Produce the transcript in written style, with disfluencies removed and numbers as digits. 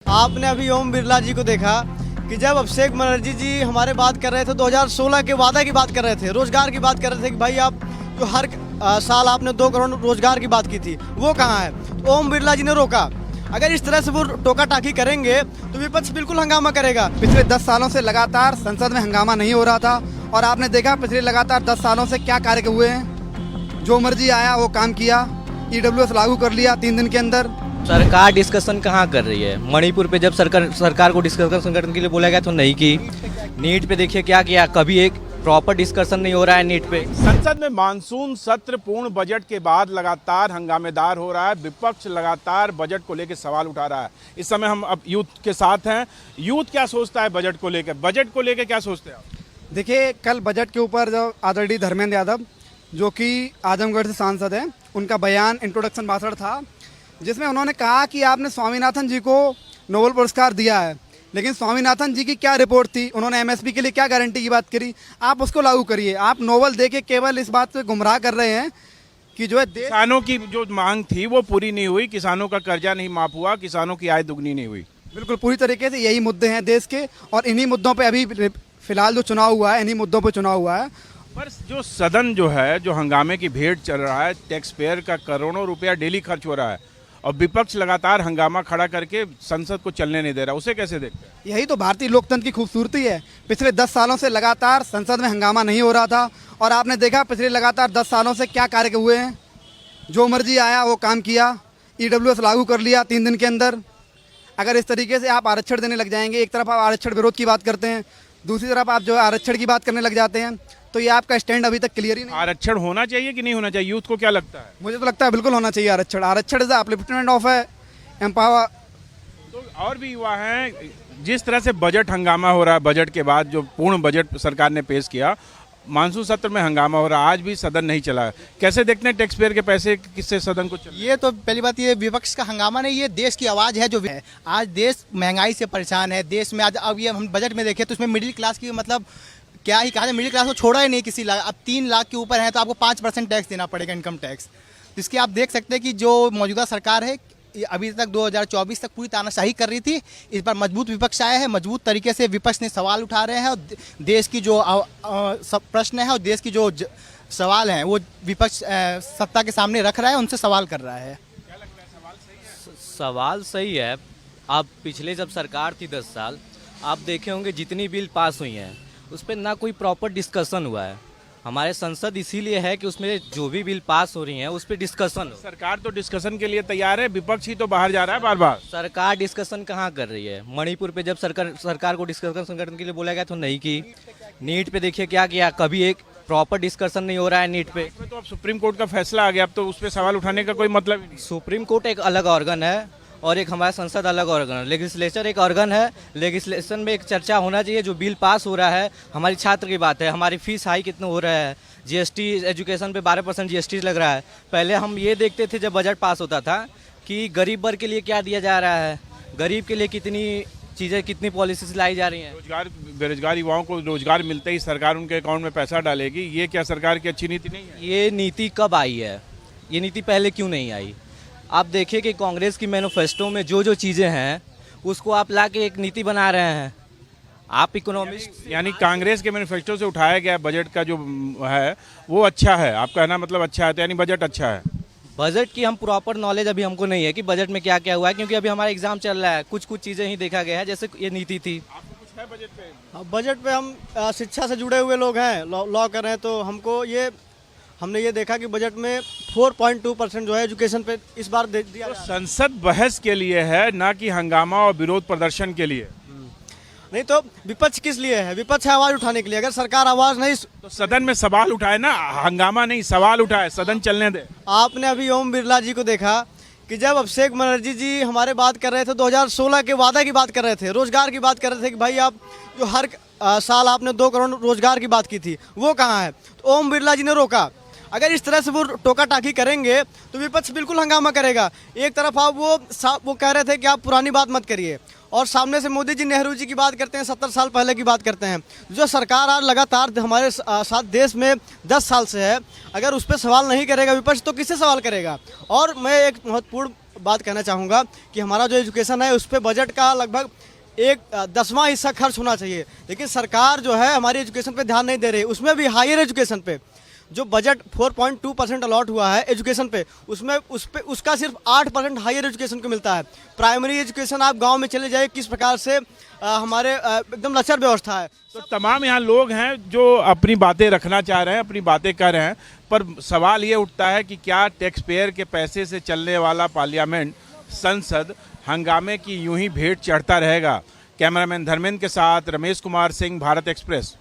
आपने अभी ओम बिरला जी को देखा कि जब अभिषेक बनर्जी जी हमारे बात कर रहे थे 2016 के वादा की बात कर रहे थे, रोजगार की बात कर रहे थे कि भाई आप जो हर साल आपने 2 करोड़ रोजगार की बात की थी, वो कहाँ है? तो ओम बिरला जी ने रोका। अगर इस तरह से वो टोका टाकी करेंगे तो विपक्ष बिल्कुल हंगामा करेगा। पिछले 10 सालों से लगातार संसद में हंगामा नहीं हो रहा था और आपने देखा पिछले लगातार 10 सालों से क्या कार्य हुए हैं। जो मर्जी आया वो काम किया, ईडब्ल्यूएस लागू कर लिया 3 दिन के अंदर। सरकार डिस्कशन कहाँ कर रही है? मणिपुर पे जब सरकार को डिस्कशन करने के लिए बोला गया तो नहीं की। नीट पे देखिए क्या किया, कभी एक प्रॉपर डिस्कशन नहीं हो रहा है नीट पे। संसद में मानसून सत्र पूर्ण बजट के बाद लगातार हंगामेदार हो रहा है। विपक्ष लगातार बजट को लेकर सवाल उठा रहा है। इस समय हम अब यूथ के साथ हैं। यूथ क्या सोचता है बजट को लेकर? बजट को लेकर क्या सोचते हैं आप? देखिए, कल बजट के ऊपर जो आदरणीय धर्मेंद्र यादव जो कि आजमगढ़ से सांसद हैं, उनका बयान इंट्रोडक्शन भाषण था जिसमें उन्होंने कहा कि आपने स्वामीनाथन जी को नोबेल पुरस्कार दिया है, लेकिन स्वामीनाथन जी की क्या रिपोर्ट थी, उन्होंने एमएसपी के लिए क्या गारंटी की बात करी, आप उसको लागू करिए। आप नोबेल दे के केवल इस बात पे गुमराह कर रहे हैं कि जो है किसानों की जो मांग थी वो पूरी नहीं हुई, किसानों का कर्जा नहीं माफ हुआ, किसानों की आय दुगनी नहीं हुई। बिल्कुल पूरी तरीके से यही मुद्दे हैं देश के और इन्हीं मुद्दों पे अभी फिलहाल जो चुनाव हुआ है, इन्हीं मुद्दों पे चुनाव हुआ है। पर जो सदन जो है, जो हंगामे की भेंट चल रहा है, टैक्स पेयर का करोड़ों रुपया डेली खर्च हो रहा है और विपक्ष लगातार हंगामा खड़ा करके संसद को चलने नहीं दे रहा, उसे कैसे देखते हैं? यही तो भारतीय लोकतंत्र की खूबसूरती है। पिछले 10 सालों से लगातार संसद में हंगामा नहीं हो रहा था और आपने देखा पिछले लगातार 10 सालों से क्या कार्य हुए हैं। जो मर्जी आया वो काम किया, ईडब्ल्यूएस लागू कर लिया 3 दिन के अंदर। अगर इस तरीके से आप आरक्षण देने लग जाएंगे, एक तरफ आप आरक्षण विरोध की बात करते हैं, दूसरी तरफ आप जो है आरक्षण की बात करने लग जाते हैं, तो ये आपका स्टैंड अभी तक क्लियर ही नहीं। आरक्षण होना चाहिए कि नहीं होना चाहिए? यूथ को क्या लगता है? मुझे तो लगता है बिल्कुल होना चाहिए आरक्षण। आरक्षण इज अपलिफ्टमेंट ऑफ एम्पावर। तो और भी युवा हैं, जिस तरह से बजट हंगामा हो रहा है, बजट के बाद जो पूर्ण बजट सरकार ने पेश किया, मानसून सत्र में हंगामा हो रहा है, आज भी सदन नहीं चला है। कैसे देखते हैं टैक्स पेयर के पैसे किससे सदन को चल? ये तो पहली बात, ये विपक्ष का हंगामा नहीं, ये देश की आवाज़ है जो है। आज देश महंगाई से परेशान है। देश में आज अब ये हम बजट में देखें तो उसमें मिडिल क्लास की मतलब क्या ही कहा जाए, मिडिल क्लास को छोड़ा ही नहीं किसी लाख। अब 3 लाख के ऊपर है तो आपको 5% टैक्स देना पड़ेगा, इनकम टैक्स। तो इसके आप देख सकते हैं कि जो मौजूदा सरकार है अभी तक 2024 तक पूरी तानाशाही कर रही थी। इस बार मजबूत विपक्ष आया है, मजबूत तरीके से विपक्ष ने सवाल उठा रहे हैं और देश की जो सब प्रश्न है और देश की जो सवाल हैं वो विपक्ष सत्ता के सामने रख रहा है, उनसे सवाल कर रहा है। क्या लगता है, सवाल सही है? सवाल सही है। अब पिछले जब सरकार थी 10 साल, आप देखे होंगे जितनी बिल पास हुई हैं उस पर ना कोई प्रॉपर डिस्कशन हुआ है। हमारे संसद इसीलिए है कि उसमें जो भी बिल पास हो रही हैं उस पर डिस्कशन हो। सरकार तो डिस्कशन के लिए तैयार है, विपक्ष ही तो बाहर जा रहा है बार बार। सरकार डिस्कशन कहाँ कर रही है? मणिपुर पे जब सरकार को डिस्कशन करने के लिए बोला गया तो नहीं की। नीट पे देखिए क्या किया, कभी एक प्रॉपर डिस्कशन नहीं हो रहा है नीट पे। तो अब सुप्रीम कोर्ट का फैसला आ गया, अब तो उस पर सवाल उठाने का कोई मतलब ही नहीं। सुप्रीम कोर्ट एक अलग ऑर्गन है और एक हमारा संसद अलग ऑर्गन है। लेजिस्लेचर एक ऑर्गन है, लेजिस्लेशन में एक चर्चा होना चाहिए। जो बिल पास हो रहा है हमारी छात्र की बात है, हमारी फीस हाई कितना हो रहा है, जीएसटी एजुकेशन पे 12% जीएसटी लग रहा है। पहले हम ये देखते थे जब बजट पास होता था कि गरीब वर्ग के लिए क्या दिया जा रहा है, गरीब के लिए कितनी चीज़ें, कितनी पॉलिसीज लाई जा रही हैं। रोजगार, बेरोजगार युवाओं को रोजगार मिलते ही सरकार उनके अकाउंट में पैसा डालेगी, ये क्या सरकार की अच्छी नीति नहीं है? ये नीति कब आई है? ये नीति पहले क्यों नहीं आई? आप देखिए कि कांग्रेस की मैनिफेस्टो में जो जो चीज़ें हैं उसको आप ला के एक नीति बना रहे हैं। आप इकोनॉमिस्ट यानी कांग्रेस के मैनिफेस्टो से उठाया गया बजट का जो है वो अच्छा है, आप कहना मतलब अच्छा है, तो यानी बजट अच्छा है। बजट की हम प्रॉपर नॉलेज अभी हमको नहीं है कि बजट में क्या क्या हुआ है, क्योंकि अभी हमारा एग्जाम चल रहा है। कुछ कुछ चीज़ें ही देखा गया है, जैसे ये नीति थी। आपको कुछ है बजट पे? बजट पे हम शिक्षा से जुड़े हुए लोग हैं, लॉ कर रहे हैं, तो हमने ये देखा कि बजट में 4.2% जो है एजुकेशन पे इस बार दे दिया तो जा रहा है। संसद बहस के लिए है, ना कि हंगामा और विरोध प्रदर्शन के लिए। नहीं तो विपक्ष किस लिए है? विपक्ष है आवाज उठाने के लिए। अगर सरकार आवाज नहीं, तो सदन में सवाल उठाए ना, हंगामा नहीं, सवाल उठाए, सदन चलने दे। आपने अभी ओम बिरला जी को देखा कि जब अभिषेक बनर्जी जी हमारे बात कर रहे थे 2016 के वादा की बात कर रहे थे, रोजगार की बात कर रहे थे कि भाई आप जो हर साल आपने 2 करोड़ रोजगार की बात की थी, वो कहाँ है? तो ओम बिरला जी ने रोका। अगर इस तरह से वो टोका टाकी करेंगे तो विपक्ष बिल्कुल हंगामा करेगा। एक तरफ आप वो कह रहे थे कि आप पुरानी बात मत करिए, और सामने से मोदी जी नेहरू जी की बात करते हैं, 70 साल पहले की बात करते हैं। जो सरकार आज लगातार हमारे साथ देश में 10 साल से है, अगर उस पर सवाल नहीं करेगा विपक्ष तो किससे सवाल करेगा? और मैं एक महत्वपूर्ण बात कहना चाहूँगा कि हमारा जो एजुकेशन है उस पर बजट का लगभग 1/10वां हिस्सा खर्च होना चाहिए, लेकिन सरकार जो है हमारी एजुकेशन पे ध्यान नहीं दे रही। उसमें भी हायर एजुकेशन पे जो बजट 4.2% अलॉट हुआ है एजुकेशन पे, उसका सिर्फ 8% हायर एजुकेशन को मिलता है। प्राइमरी एजुकेशन आप गांव में चले जाइए किस प्रकार से हमारे एकदम लचर व्यवस्था है। तो तमाम यहाँ लोग हैं जो अपनी बातें रखना चाह रहे हैं, अपनी बातें कर रहे हैं, पर सवाल ये उठता है कि क्या टैक्स पेयर के पैसे से चलने वाला पार्लियामेंट, संसद हंगामे की यूं ही भेंट चढ़ता रहेगा? कैमरामैन धर्मेंद्र के साथ रमेश कुमार सिंह, भारत एक्सप्रेस।